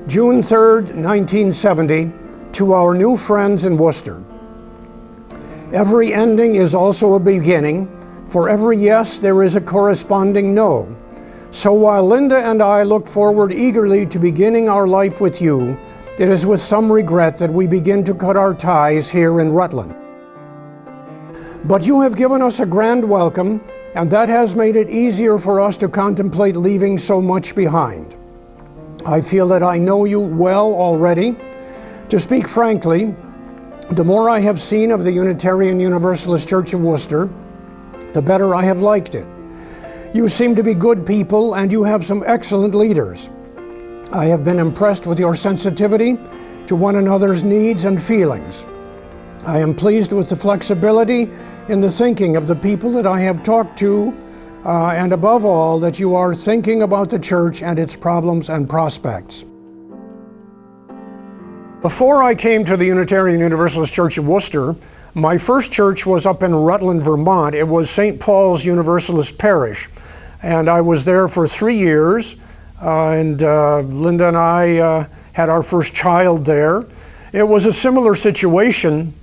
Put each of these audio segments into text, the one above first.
June 3rd, 1970, to our new friends in Worcester. Every ending is also a beginning. For every yes, there is a corresponding no. So while Linda and I look forward eagerly to beginning our life with you, it is with some regret that we begin to cut our ties here in Rutland. But you have given us a grand welcome, and that has made it easier for us to contemplate leaving so much behind. I feel that I know you well already. To speak frankly, the more I have seen of the Unitarian Universalist Church of Worcester, the better I have liked it. You seem to be good people, and you have some excellent leaders. I have been impressed with your sensitivity to one another's needs and feelings. I am pleased with the flexibility in the thinking of the people that I have talked to, and above all, that you are thinking about the church and its problems and prospects. Before I came to the Unitarian Universalist Church of Worcester, my first church was up in Rutland, Vermont. It was St. Paul's Universalist Parish, and I was there for 3 years, and Linda and I had our first child there. It was a similar situation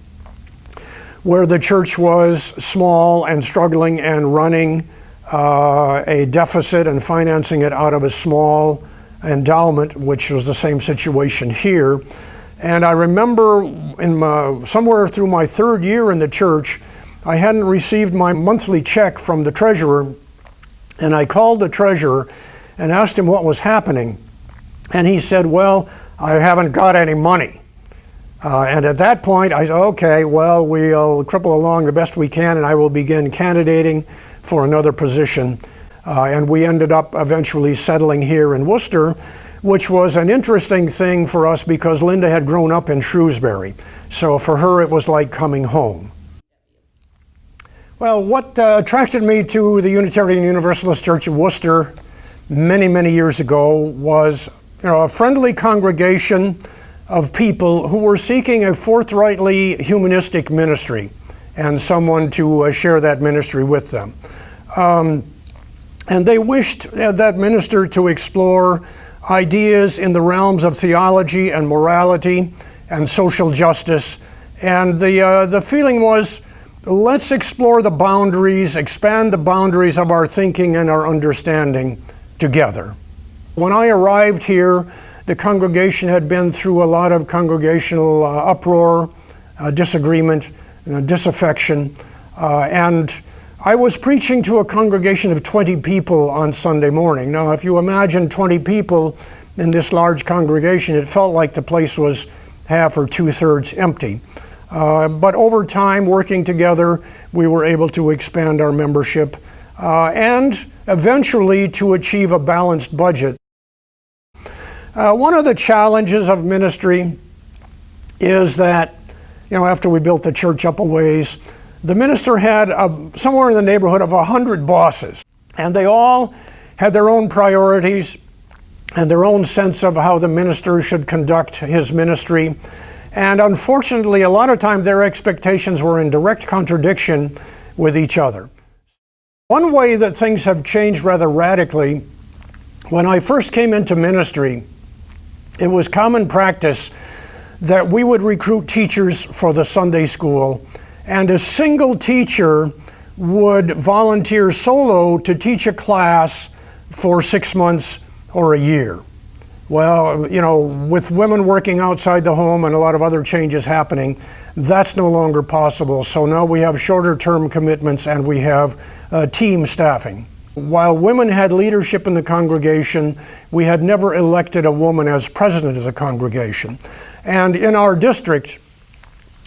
where the church was small and struggling and running a deficit and financing it out of a small endowment, which was the same situation here. And I remember somewhere through my 3rd year in the church, I hadn't received my monthly check from the treasurer, and I called the treasurer and asked him what was happening. And he said, well, I haven't got any money. And at that point, I said, okay, well, we'll cripple along the best we can, and I will begin candidating for another position. And we ended up eventually settling here in Worcester, which was an interesting thing for us because Linda had grown up in Shrewsbury. So for her, it was like coming home. Well, what attracted me to the Unitarian Universalist Church of Worcester many, many years ago was a friendly congregation of people who were seeking a forthrightly humanistic ministry and someone to share that ministry with them. And they wished that minister to explore ideas in the realms of theology and morality and social justice. And the feeling was, let's explore the boundaries, expand the boundaries of our thinking and our understanding together. When I arrived here, the congregation had been through a lot of congregational uproar, disagreement, disaffection, and I was preaching to a congregation of 20 people on Sunday morning. Now, if you imagine 20 people in this large congregation, it felt like the place was half or 2/3 empty. But over time, working together, we were able to expand our membership and eventually to achieve a balanced budget. One of the challenges of ministry is that, after we built the church up a ways, the minister had somewhere in the neighborhood of 100 bosses, and they all had their own priorities and their own sense of how the minister should conduct his ministry. And unfortunately, a lot of times their expectations were in direct contradiction with each other. One way that things have changed rather radically, when I first came into ministry, it was common practice that we would recruit teachers for the Sunday school, and a single teacher would volunteer solo to teach a class for 6 months or a year. Well, with women working outside the home and a lot of other changes happening, that's no longer possible. So now we have shorter term commitments and we have team staffing. While women had leadership in the congregation, we had never elected a woman as president of the congregation. And in our district,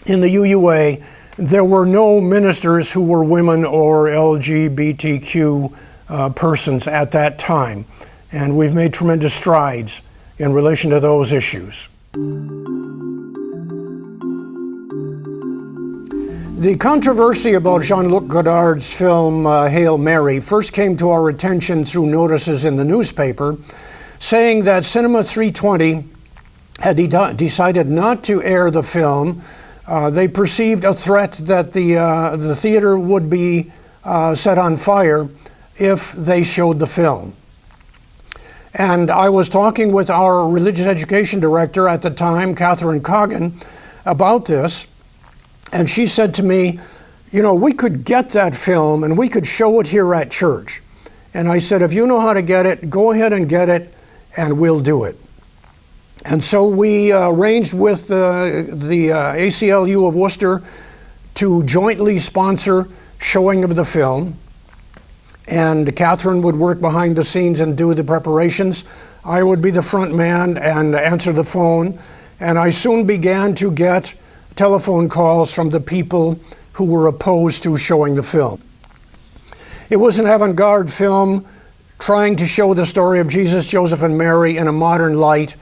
in the UUA, there were no ministers who were women or LGBTQ persons at that time. And we've made tremendous strides in relation to those issues. The controversy about Jean-Luc Godard's film Hail Mary first came to our attention through notices in the newspaper saying that Cinema 320 had decided not to air the film. They perceived a threat that the theater would be set on fire if they showed the film. And I was talking with our religious education director at the time, Catherine Coggin, about this. And she said to me, you know, we could get that film and we could show it here at church. And I said, if you know how to get it, go ahead and get it and we'll do it. And so we arranged with the ACLU of Worcester to jointly sponsor showing of the film. And Catherine would work behind the scenes and do the preparations. I would be the front man and answer the phone. And I soon began to get telephone calls from the people who were opposed to showing the film. It was an avant-garde film trying to show the story of Jesus, Joseph, and Mary in a modern light.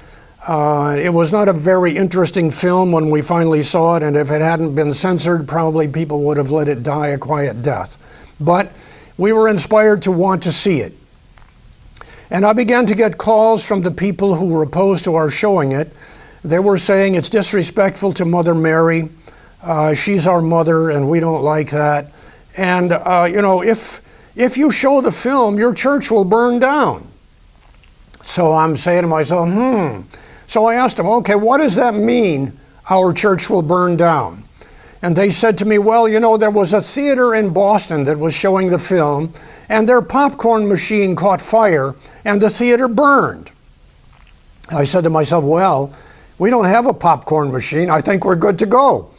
It was not a very interesting film when we finally saw it, and if it hadn't been censored, probably people would have let it die a quiet death. But we were inspired to want to see it. And I began to get calls from the people who were opposed to our showing it. They were saying it's disrespectful to Mother Mary. She's our mother and we don't like that. And you know, if you show the film, your church will burn down. So I'm saying to myself, So I asked them, okay, what does that mean, our church will burn down? And they said to me, well, you know, there was a theater in Boston that was showing the film, and their popcorn machine caught fire, and the theater burned. I said to myself, well, we don't have a popcorn machine. I think we're good to go.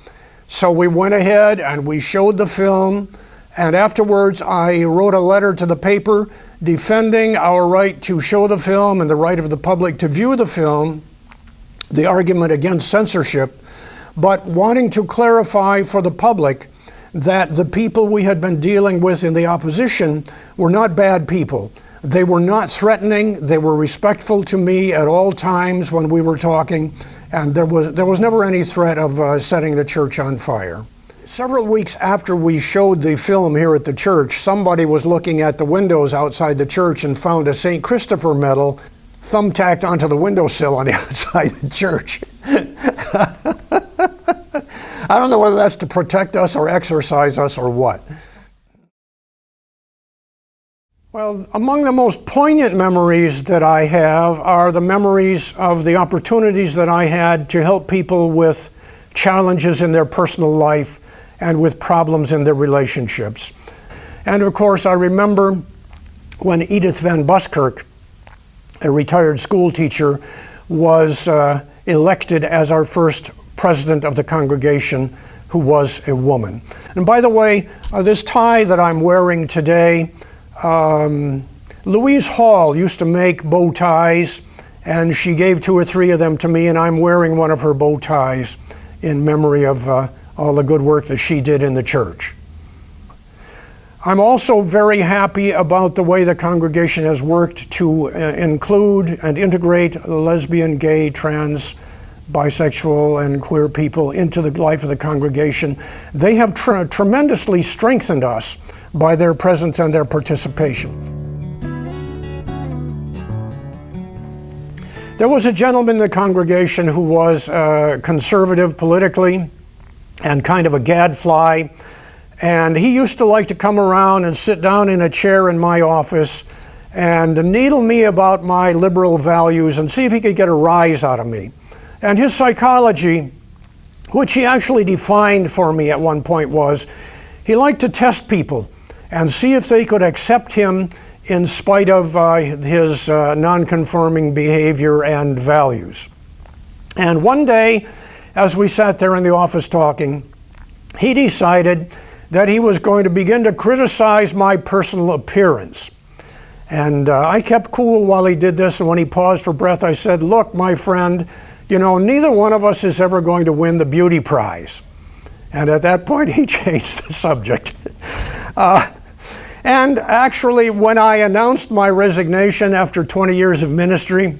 So we went ahead and we showed the film, and afterwards I wrote a letter to the paper defending our right to show the film and the right of the public to view the film, the argument against censorship, but wanting to clarify for the public that the people we had been dealing with in the opposition were not bad people. They were not threatening. They were respectful to me at all times when we were talking, and there was never any threat of setting the church on fire. Several weeks after we showed the film here at the church, somebody was looking at the windows outside the church and found a St. Christopher medal thumbtacked onto the windowsill on the outside of the church. I don't know whether that's to protect us or exercise us or what. Well, among the most poignant memories that I have are the memories of the opportunities that I had to help people with challenges in their personal life and with problems in their relationships. And of course, I remember when Edith Van Buskirk, a retired school teacher, was elected as our first president of the congregation, who was a woman. And by the way, this tie that I'm wearing today, Louise Hall used to make bow ties, and she gave 2 or 3 of them to me, and I'm wearing one of her bow ties in memory of all the good work that she did in the church. I'm also very happy about the way the congregation has worked to include and integrate lesbian, gay, trans, bisexual, and queer people into the life of the congregation. They have tremendously strengthened us by their presence and their participation. There was a gentleman in the congregation who was conservative politically and kind of a gadfly, and he used to like to come around and sit down in a chair in my office and needle me about my liberal values and see if he could get a rise out of me. And his psychology, which he actually defined for me at one point, was he liked to test people and see if they could accept him in spite of his non-conforming behavior and values. And one day, as we sat there in the office talking, he decided that he was going to begin to criticize my personal appearance. And I kept cool while he did this, and when he paused for breath, I said, "Look, my friend, you know, neither one of us is ever going to win the beauty prize." And at that point, he changed the subject. And actually, when I announced my resignation after 20 years of ministry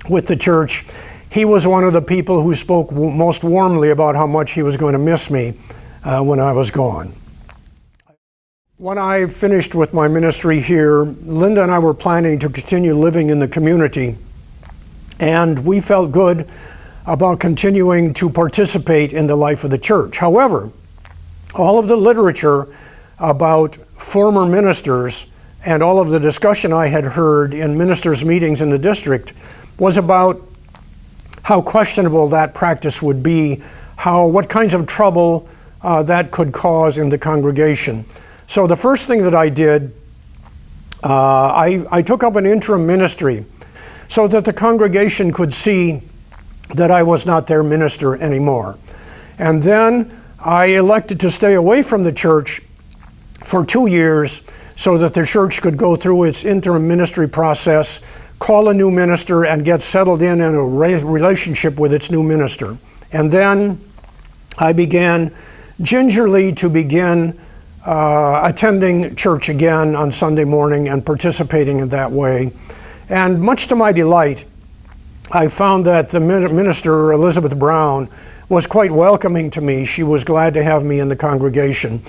with the church, he was one of the people who spoke most warmly about how much he was going to miss me when I was gone. When I finished with my ministry here, Linda and I were planning to continue living in the community, and we felt good about continuing to participate in the life of the church. However, all of the literature about former ministers and all of the discussion I had heard in ministers' meetings in the district was about how questionable that practice would be, what kinds of trouble that could cause in the congregation. So the first thing that I did, I took up an interim ministry so that the congregation could see that I was not their minister anymore. And then I elected to stay away from the church for 2 years so that the church could go through its interim ministry process, call a new minister, and get settled in a relationship with its new minister. And then I began gingerly to begin attending church again on Sunday morning and participating in that way. And much to my delight, I found that the minister, Elizabeth Brown, was quite welcoming to me. She was glad to have me in the congregation.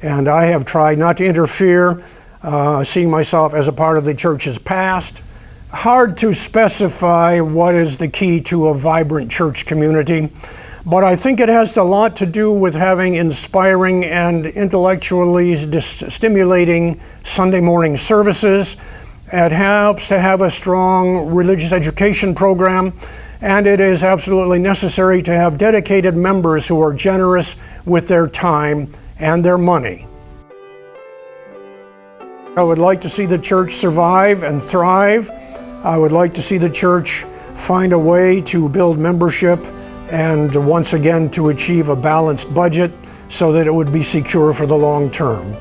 And I have tried not to interfere, seeing myself as a part of the church's past. Hard to specify what is the key to a vibrant church community, but I think it has a lot to do with having inspiring and intellectually stimulating Sunday morning services. It helps to have a strong religious education program, and it is absolutely necessary to have dedicated members who are generous with their time and their money. I would like to see the church survive and thrive. I would like to see the church find a way to build membership and once again to achieve a balanced budget so that it would be secure for the long term.